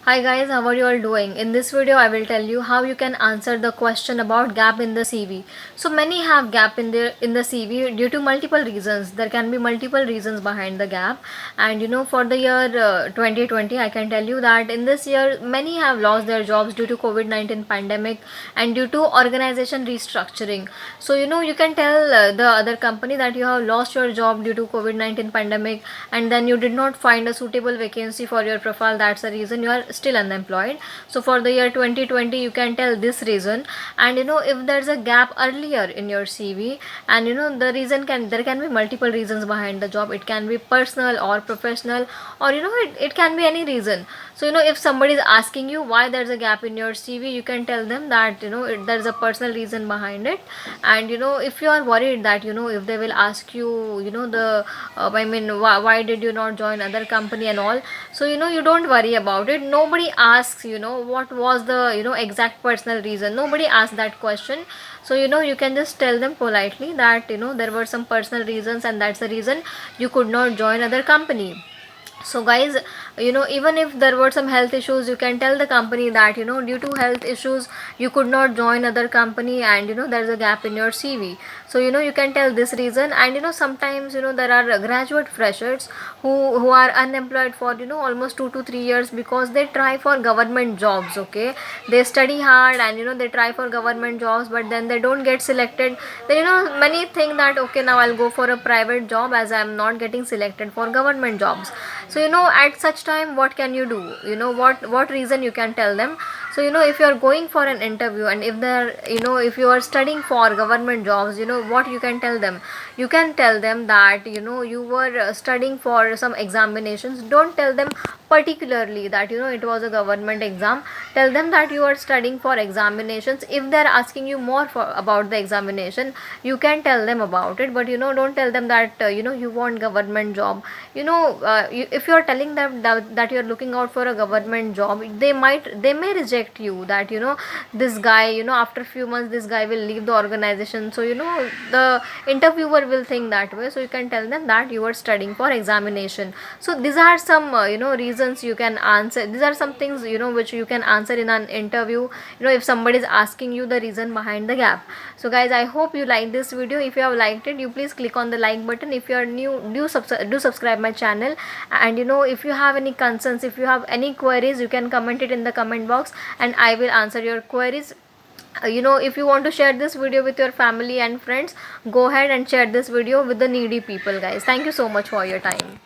Hi guys, how are you all doing? In this video, I will tell you how you can answer the question about gap in the CV. So many have gap in the CV due to multiple reasons. There can be multiple reasons behind the gap, and for the year 2020, I can tell you that in this year many have lost their jobs due to COVID-19 pandemic and due to organization restructuring. So you can tell the other company that you have lost your job due to COVID-19 pandemic, and then you did not find a suitable vacancy for your profile. That's the reason you are still unemployed. So for the year 2020, you can tell this reason. And if there's a gap earlier in your CV, and the reason there can be multiple reasons behind the job. It can be personal or professional, or it can be any reason. So if somebody is asking you why there's a gap in your CV, you can tell them that there's a personal reason behind it. And if you are worried that if they will ask you, the I mean, why did you not join other company and all. So you don't worry about it. Nobody asks what was the exact personal reason. Nobody asks that question. So you can just tell them politely that there were some personal reasons, and that's the reason you could not join other company. So guys, even if there were some health issues, you can tell the company that due to health issues you could not join other company, and there's a gap in your CV. So you can tell this reason. And sometimes there are graduate freshers who are unemployed for almost 2 to 3 years because they try for government jobs. Okay, they study hard and they try for government jobs, but then they don't get selected. Then many think that okay, now I'll go for a private job as I'm not getting selected for government jobs. So at such time, what can you do? What reason you can tell them. So if you are going for an interview, and if they're if you are studying for government jobs, what you can tell them. You can tell them that you were studying for some examinations. Don't tell them particularly that it was a government exam. Tell them that you are studying for examinations. If they're asking you more about the examination, you can tell them about it. But don't tell them that you want government job. If you're telling them that you're looking out for a government job, they may reject you, that this guy, after few months this guy will leave the organization. So the interviewer will think that way. So you can tell them that you are studying for examination. So these are some reasons you can answer. These are some things which you can answer in an interview, if somebody is asking you the reason behind the gap. So guys, I hope you like this video. If you have liked it, you please click on the like button. If you are new, do subscribe my channel. And if you have any concerns, if you have any queries, you can comment it in the comment box, and I will answer your queries. If you want to share this video with your family and friends, go ahead and share this video with the needy people. Guys, thank you so much for your time.